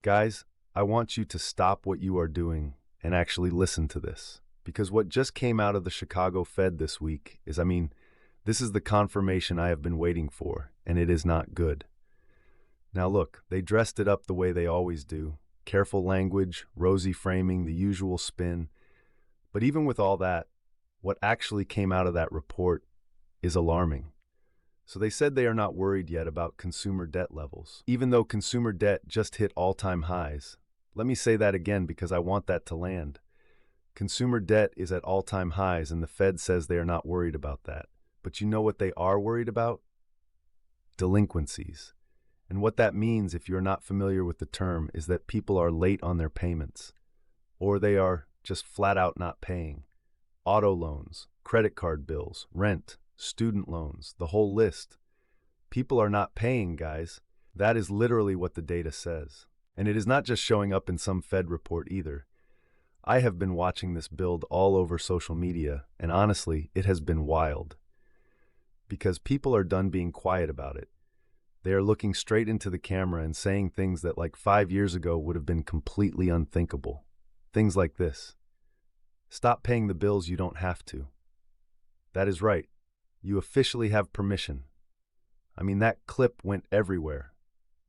Guys, I want you to stop what you are doing and actually listen to this. Because what just came out of the Chicago Fed this week is, this is the confirmation I have been waiting for, and it is not good. Now look, they dressed it up the way they always do. Careful language, rosy framing, the usual spin. But even with all that, what actually came out of that report is alarming. So they said they are not worried yet about consumer debt levels, even though consumer debt just hit all-time highs. Let me say that again because I want that to land. Consumer debt is at all-time highs, and the Fed says they are not worried about that. But you know what they are worried about? Delinquencies. And what that means, if you're not familiar with the term, is that people are late on their payments, or they are just flat out not paying. Auto loans, credit card bills, rent, student loans, the whole list. People are not paying, guys. That is literally what the data says. And it is not just showing up in some Fed report either. I have been watching this build all over social media, and honestly, it has been wild. Because people are done being quiet about it. They are looking straight into the camera and saying things that like 5 years ago would have been completely unthinkable. Things like this. Stop paying the bills you don't have to. That is right. You officially have permission. That clip went everywhere.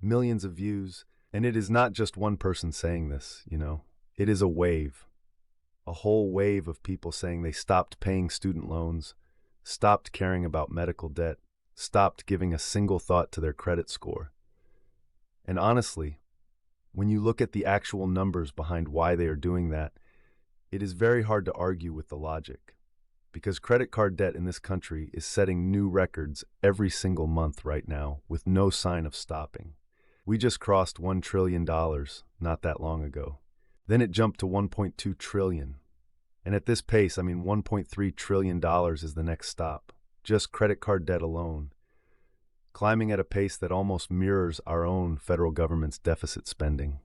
Millions of views. And it is not just one person saying this, It is a wave. A whole wave of people saying they stopped paying student loans, stopped caring about medical debt, stopped giving a single thought to their credit score. And honestly, when you look at the actual numbers behind why they are doing that, it is very hard to argue with the logic. Because credit card debt in this country is setting new records every single month right now with no sign of stopping. We just crossed $1 trillion not that long ago. Then it jumped to 1.2 trillion. And at this pace, $1.3 trillion is the next stop. Just credit card debt alone. Climbing at a pace that almost mirrors our own federal government's deficit spending.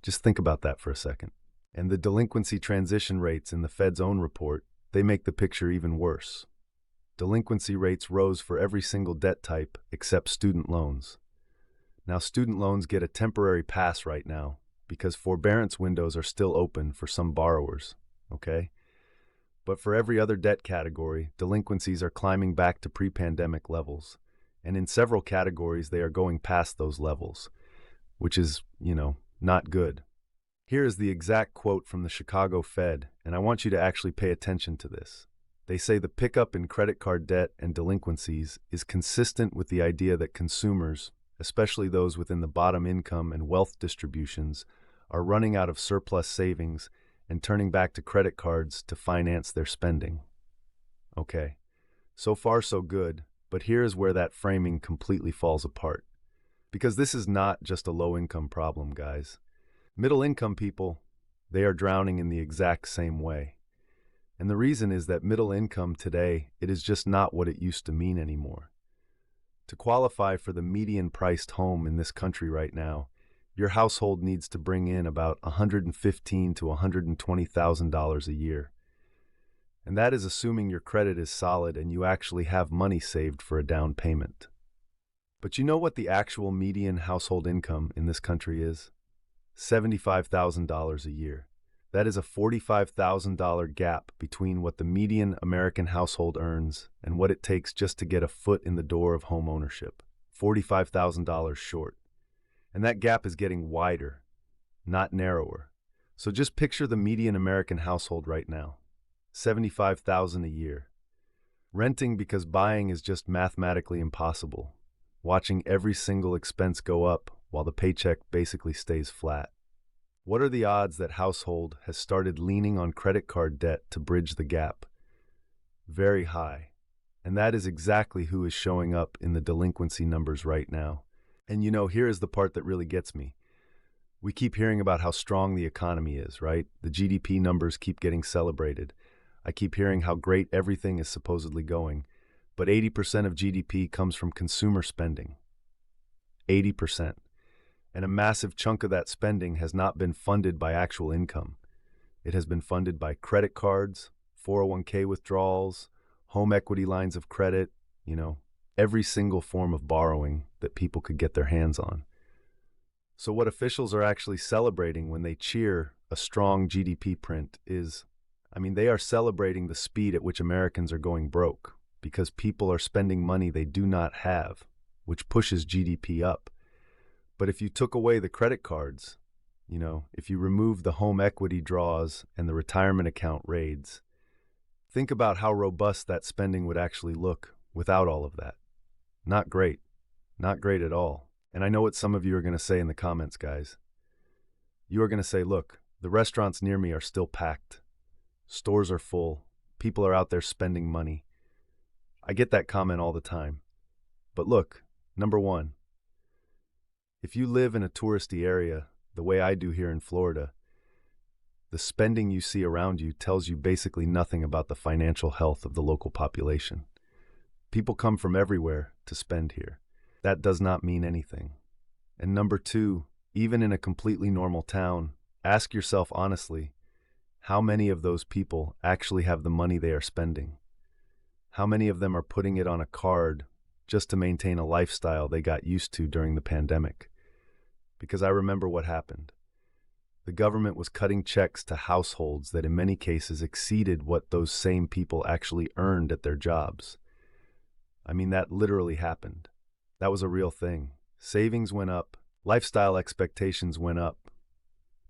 Just think about that for a second. And the delinquency transition rates in the Fed's own report, they make the picture even worse. Delinquency rates rose for every single debt type except student loans. Now, student loans get a temporary pass right now because forbearance windows are still open for some borrowers, okay? But for every other debt category, delinquencies are climbing back to pre-pandemic levels. And in several categories, they are going past those levels, which is, not good. Here is the exact quote from the Chicago Fed, and I want you to actually pay attention to this. They say the pickup in credit card debt and delinquencies is consistent with the idea that consumers, especially those within the bottom income and wealth distributions, are running out of surplus savings and turning back to credit cards to finance their spending. Okay, so far so good, but here is where that framing completely falls apart. Because this is not just a low-income problem, guys. Middle-income people, they are drowning in the exact same way. And the reason is that middle income today, it is just not what it used to mean anymore. To qualify for the median-priced home in this country right now, your household needs to bring in about $115,000 to $120,000 a year. And that is assuming your credit is solid and you actually have money saved for a down payment. But you know what the actual median household income in this country is? $75,000 a year. That is a $45,000 gap between what the median American household earns and what it takes just to get a foot in the door of home ownership. $45,000 short. And that gap is getting wider, not narrower. So just picture the median American household right now. $75,000 a year. Renting because buying is just mathematically impossible. Watching every single expense go up while the paycheck basically stays flat. What are the odds that household has started leaning on credit card debt to bridge the gap? Very high. And that is exactly who is showing up in the delinquency numbers right now. And here is the part that really gets me. We keep hearing about how strong the economy is, right? The GDP numbers keep getting celebrated. I keep hearing how great everything is supposedly going. But 80% of GDP comes from consumer spending. 80%. And a massive chunk of that spending has not been funded by actual income. It has been funded by credit cards, 401k withdrawals, home equity lines of credit, every single form of borrowing that people could get their hands on. So what officials are actually celebrating when they cheer a strong GDP print is, they are celebrating the speed at which Americans are going broke because people are spending money they do not have, which pushes GDP up. But if you took away the credit cards, if you remove the home equity draws and the retirement account raids, think about how robust that spending would actually look without all of that. Not great. Not great at all. And I know what some of you are going to say in the comments, guys. You are going to say, look, the restaurants near me are still packed. Stores are full. People are out there spending money. I get that comment all the time. But look, number one, if you live in a touristy area, the way I do here in Florida, the spending you see around you tells you basically nothing about the financial health of the local population. People come from everywhere to spend here. That does not mean anything. And number two, even in a completely normal town, ask yourself honestly, how many of those people actually have the money they are spending? How many of them are putting it on a card just to maintain a lifestyle they got used to during the pandemic? Because I remember what happened. The government was cutting checks to households that in many cases exceeded what those same people actually earned at their jobs. That literally happened. That was a real thing. Savings went up, lifestyle expectations went up,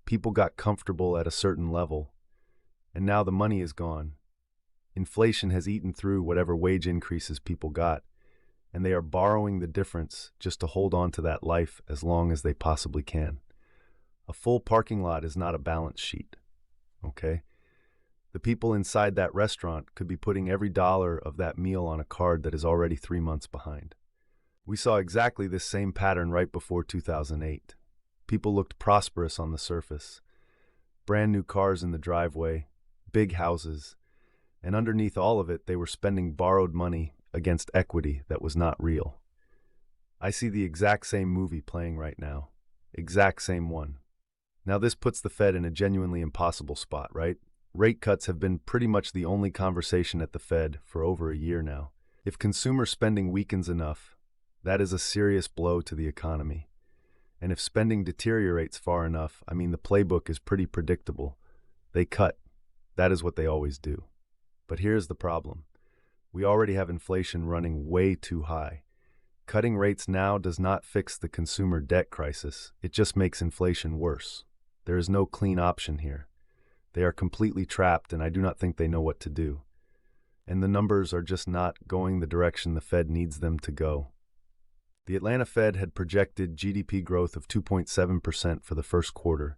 people got comfortable at a certain level, and now the money is gone. Inflation has eaten through whatever wage increases people got, and they are borrowing the difference just to hold on to that life as long as they possibly can. A full parking lot is not a balance sheet, okay? The people inside that restaurant could be putting every dollar of that meal on a card that is already 3 months behind. We saw exactly this same pattern right before 2008. People looked prosperous on the surface. Brand new cars in the driveway, big houses, and underneath all of it, they were spending borrowed money against equity that was not real. I see the exact same movie playing right now. Exact same one. Now this puts the Fed in a genuinely impossible spot, right? Rate cuts have been pretty much the only conversation at the Fed for over a year now. If consumer spending weakens enough, that is a serious blow to the economy. And if spending deteriorates far enough, the playbook is pretty predictable. They cut. That is what they always do. But here's the problem. We already have inflation running way too high. Cutting rates now does not fix the consumer debt crisis. It just makes inflation worse. There is no clean option here. They are completely trapped, and I do not think they know what to do. And the numbers are just not going the direction the Fed needs them to go. The Atlanta Fed had projected GDP growth of 2.7% for the first quarter,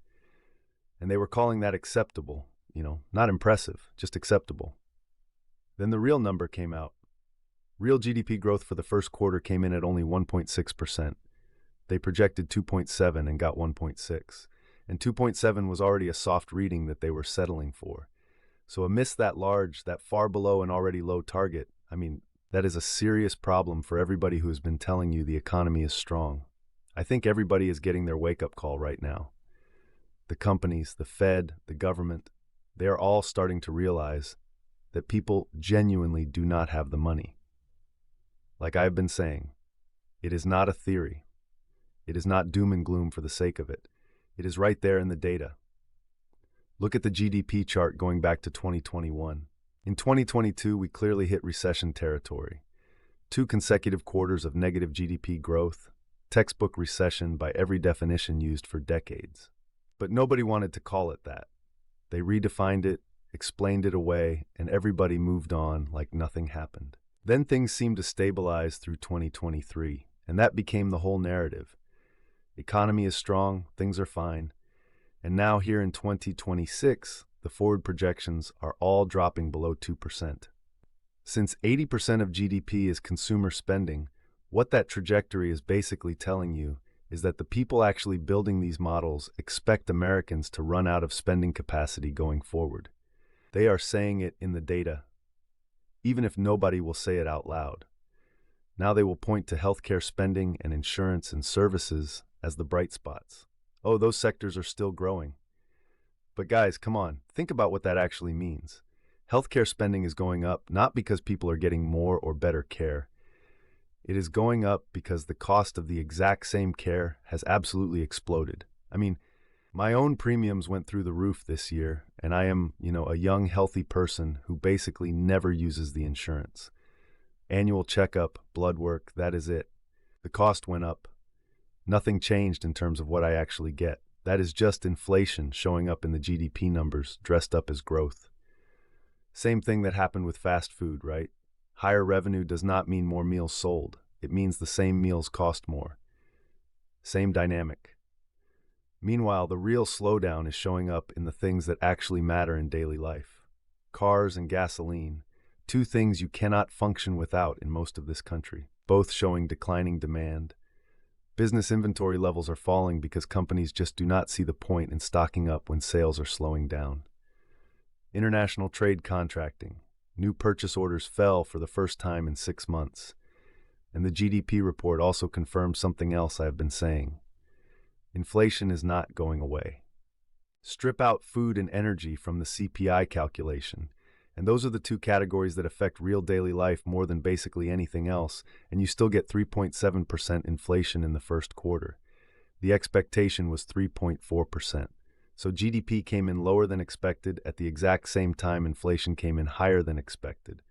and they were calling that acceptable. Not impressive, just acceptable. Then the real number came out. Real GDP growth for the first quarter came in at only 1.6%. They projected 2.7 and got 1.6. And 2.7 was already a soft reading that they were settling for. So a miss that large, that far below an already low target, that is a serious problem for everybody who has been telling you the economy is strong. I think everybody is getting their wake-up call right now. The companies, the Fed, the government, they are all starting to realize that people genuinely do not have the money. Like I've been saying, it is not a theory. It is not doom and gloom for the sake of it. It is right there in the data. Look at the GDP chart going back to 2021. In 2022, we clearly hit recession territory. 2 consecutive quarters of negative GDP growth, textbook recession by every definition used for decades. But nobody wanted to call it that. They redefined it, explained it away, and everybody moved on like nothing happened. Then things seemed to stabilize through 2023, and that became the whole narrative. Economy is strong, things are fine. And now here in 2026, the forward projections are all dropping below 2%. Since 80% of GDP is consumer spending, what that trajectory is basically telling you is that the people actually building these models expect Americans to run out of spending capacity going forward. They are saying it in the data, even if nobody will say it out loud. Now they will point to healthcare spending and insurance and services as the bright spots. Oh, those sectors are still growing. But guys, come on, think about what that actually means. Healthcare spending is going up not because people are getting more or better care. It is going up because the cost of the exact same care has absolutely exploded. I mean, my own premiums went through the roof this year, and I am, a young, healthy person who basically never uses the insurance. Annual checkup, blood work, that is it. The cost went up. Nothing changed in terms of what I actually get. That is just inflation showing up in the GDP numbers, dressed up as growth. Same thing that happened with fast food, right? Higher revenue does not mean more meals sold. It means the same meals cost more. Same dynamic. Meanwhile, the real slowdown is showing up in the things that actually matter in daily life. Cars and gasoline, two things you cannot function without in most of this country, both showing declining demand. Business inventory levels are falling because companies just do not see the point in stocking up when sales are slowing down. International trade contracting. New purchase orders fell for the first time in 6 months. And the GDP report also confirmed something else I have been saying. Inflation is not going away. Strip out food and energy from the CPI calculation, and those are the two categories that affect real daily life more than basically anything else, and you still get 3.7% inflation in the first quarter. The expectation was 3.4%. So GDP came in lower than expected at the exact same time inflation came in higher than expected,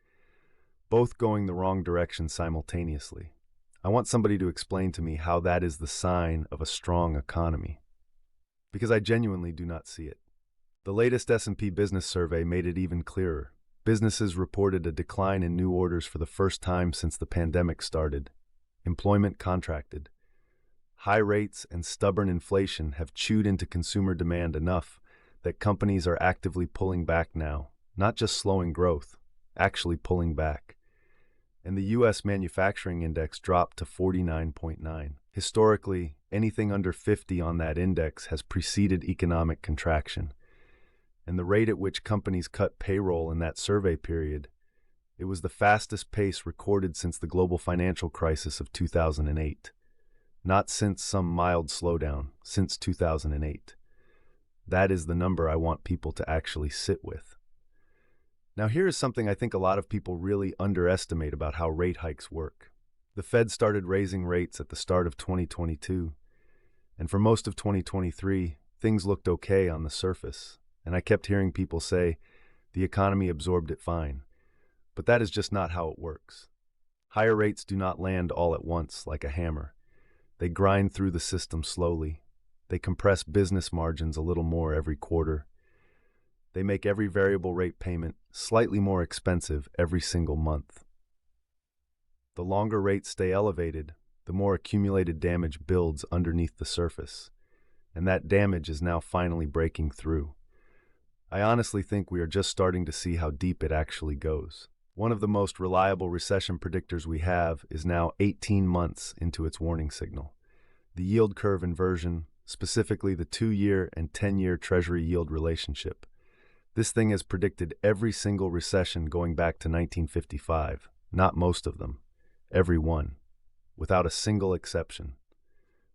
both going the wrong direction simultaneously. I want somebody to explain to me how that is the sign of a strong economy, because I genuinely do not see it. The latest S&P Business Survey made it even clearer. Businesses reported a decline in new orders for the first time since the pandemic started. Employment contracted. High rates and stubborn inflation have chewed into consumer demand enough that companies are actively pulling back now, not just slowing growth, actually pulling back. And the U.S. manufacturing index dropped to 49.9. Historically, anything under 50 on that index has preceded economic contraction. And the rate at which companies cut payroll in that survey period, it was the fastest pace recorded since the global financial crisis of 2008. Not since some mild slowdown, since 2008. That is the number I want people to actually sit with. Now here is something I think a lot of people really underestimate about how rate hikes work. The Fed started raising rates at the start of 2022, and for most of 2023, things looked okay on the surface, and I kept hearing people say, the economy absorbed it fine. But that is just not how it works. Higher rates do not land all at once like a hammer. They grind through the system slowly. They compress business margins a little more every quarter. They make every variable rate payment slightly more expensive every single month. The longer rates stay elevated, the more accumulated damage builds underneath the surface, and that damage is now finally breaking through. I honestly think we are just starting to see how deep it actually goes. One of the most reliable recession predictors we have is now 18 months into its warning signal. The yield curve inversion, specifically the 2-year and 10-year Treasury yield relationship. This thing has predicted every single recession going back to 1955, not most of them, every one, without a single exception.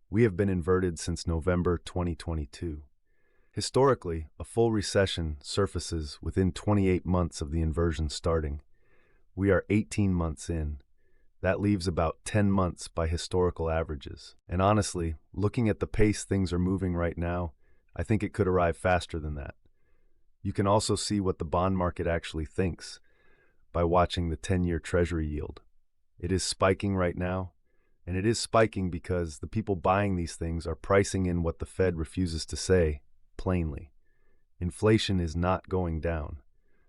We have been inverted since November 2022. Historically, a full recession surfaces within 28 months of the inversion starting. We are 18 months in. That leaves about 10 months by historical averages. And honestly, looking at the pace things are moving right now, I think it could arrive faster than that. You can also see what the bond market actually thinks by watching the 10-year Treasury yield. It is spiking right now, and it is spiking because the people buying these things are pricing in what the Fed refuses to say, plainly. Inflation is not going down,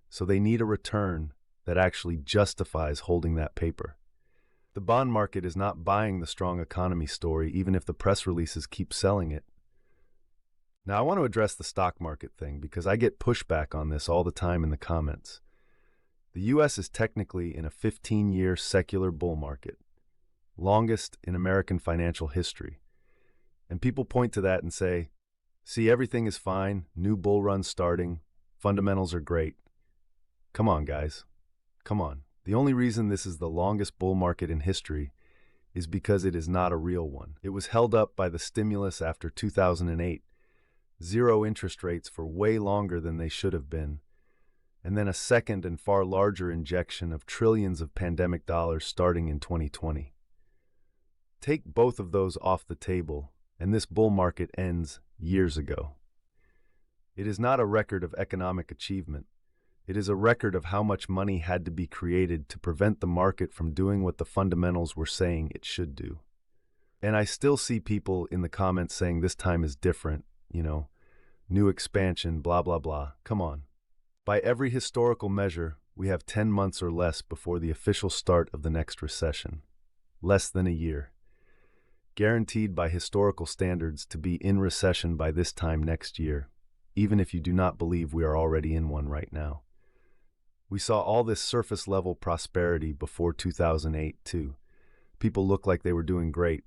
so they need a return that actually justifies holding that paper. The bond market is not buying the strong economy story, even if the press releases keep selling it. Now, I want to address the stock market thing because I get pushback on this all the time in the comments. The U.S. is technically in a 15-year secular bull market, longest in American financial history. And people point to that and say, see, everything is fine, new bull run starting, fundamentals are great. Come on, guys. Come on. The only reason this is the longest bull market in history is because it is not a real one. It was held up by the stimulus after 2008, zero interest rates for way longer than they should have been, and then a second and far larger injection of trillions of pandemic dollars starting in 2020. Take both of those off the table, and this bull market ends years ago. It is not a record of economic achievement. It is a record of how much money had to be created to prevent the market from doing what the fundamentals were saying it should do. And I still see people in the comments saying this time is different, new expansion, blah, blah, blah. Come on. By every historical measure, we have 10 months or less before the official start of the next recession. Less than a year. Guaranteed by historical standards to be in recession by this time next year, even if you do not believe we are already in one right now. We saw all this surface-level prosperity before 2008, too. People looked like they were doing great.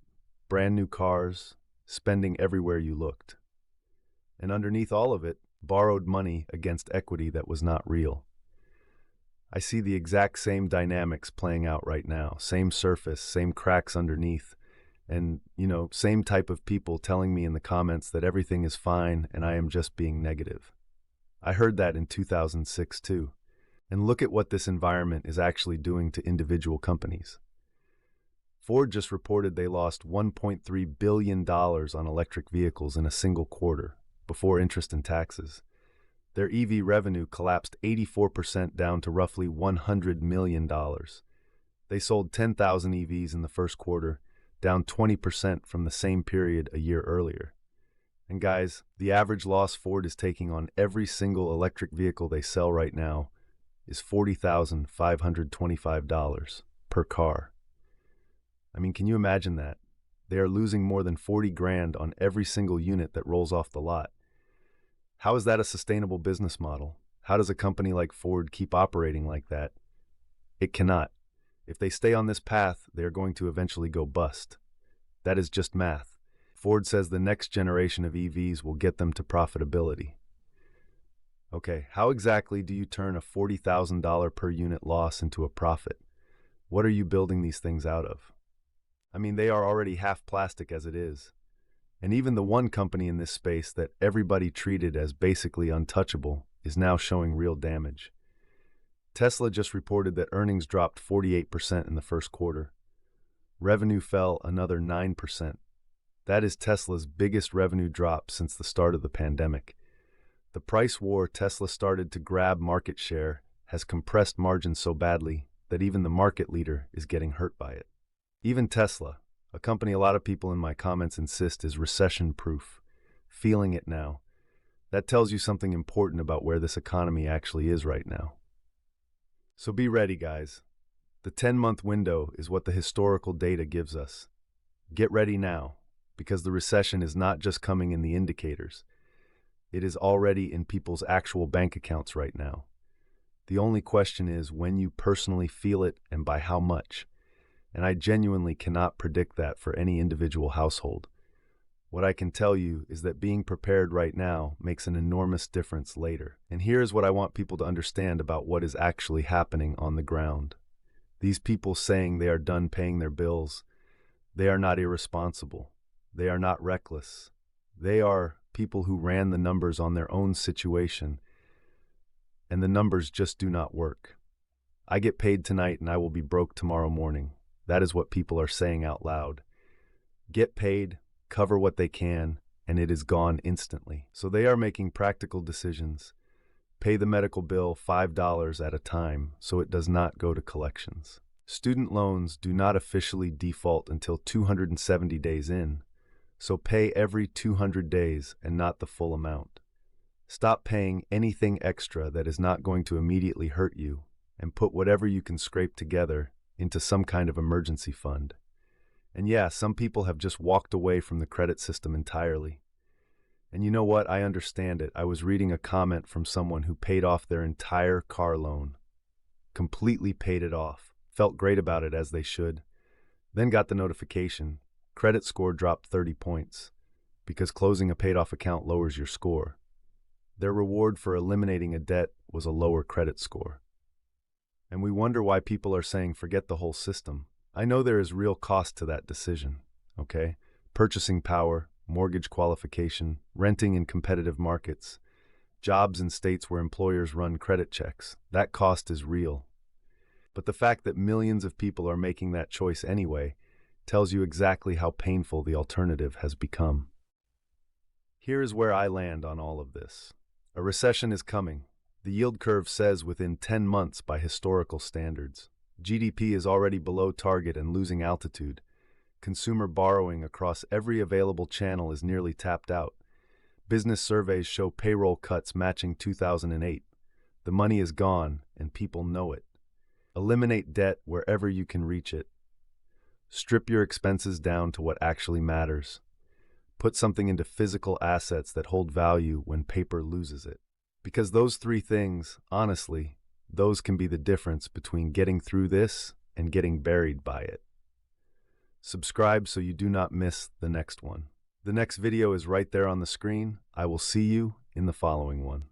Brand new cars, spending everywhere you looked. And underneath all of it, borrowed money against equity that was not real. I see the exact same dynamics playing out right now. Same surface, same cracks underneath. And, same type of people telling me in the comments that everything is fine and I am just being negative. I heard that in 2006 too. And look at what this environment is actually doing to individual companies. Ford just reported they lost $1.3 billion on electric vehicles in a single quarter, before interest and taxes. Their EV revenue collapsed 84% down to roughly $100 million. They sold 10,000 EVs in the first quarter, down 20% from the same period a year earlier. And guys, the average loss Ford is taking on every single electric vehicle they sell right now is $40,525 per car. I mean, can you imagine that? They are losing more than 40 grand on every single unit that rolls off the lot. How is that a sustainable business model? How does a company like Ford keep operating like that? It cannot. If they stay on this path, they are going to eventually go bust. That is just math. Ford says the next generation of EVs will get them to profitability. Okay, how exactly do you turn a $40,000 per unit loss into a profit? What are you building these things out of? I mean, they are already half plastic as it is. And even the one company in this space that everybody treated as basically untouchable is now showing real damage. Tesla just reported that earnings dropped 48% in the first quarter. Revenue fell another 9%. That is Tesla's biggest revenue drop since the start of the pandemic. The price war Tesla started to grab market share has compressed margins so badly that even the market leader is getting hurt by it. Even Tesla, a company a lot of people in my comments insist is recession-proof, feeling it now. That tells you something important about where this economy actually is right now. So be ready, guys. The 10-month window is what the historical data gives us. Get ready now, because the recession is not just coming in the indicators. It is already in people's actual bank accounts right now. The only question is when you personally feel it and by how much. And I genuinely cannot predict that for any individual household. What I can tell you is that being prepared right now makes an enormous difference later. And here's what I want people to understand about what is actually happening on the ground. These people saying they are done paying their bills, they are not irresponsible. They are not reckless. They are people who ran the numbers on their own situation, and the numbers just do not work. I get paid tonight and I will be broke tomorrow morning. That is what people are saying out loud. Get paid, cover what they can, and it is gone instantly. So they are making practical decisions. Pay the medical bill $5 at a time so it does not go to collections. Student loans do not officially default until 270 days in, so pay every 200 days and not the full amount. Stop paying anything extra that is not going to immediately hurt you, and put whatever you can scrape together into some kind of emergency fund. And yeah, some people have just walked away from the credit system entirely. And you know what? I understand it. I was reading a comment from someone who paid off their entire car loan. Completely paid it off. Felt great about it, as they should. Then got the notification. Credit score dropped 30 points. Because closing a paid-off account lowers your score. Their reward for eliminating a debt was a lower credit score. And we wonder why people are saying forget the whole system. I know there is real cost to that decision, okay? Purchasing power, mortgage qualification, renting in competitive markets, jobs in states where employers run credit checks. That cost is real. But the fact that millions of people are making that choice anyway tells you exactly how painful the alternative has become. Here is where I land on all of this. A recession is coming. The yield curve says within 10 months by historical standards. GDP is already below target and losing altitude. Consumer borrowing across every available channel is nearly tapped out. Business surveys show payroll cuts matching 2008. The money is gone, and people know it. Eliminate debt wherever you can reach it. Strip your expenses down to what actually matters. Put something into physical assets that hold value when paper loses it. Because those three things, honestly, those can be the difference between getting through this and getting buried by it. Subscribe so you do not miss the next one. The next video is right there on the screen. I will see you in the following one.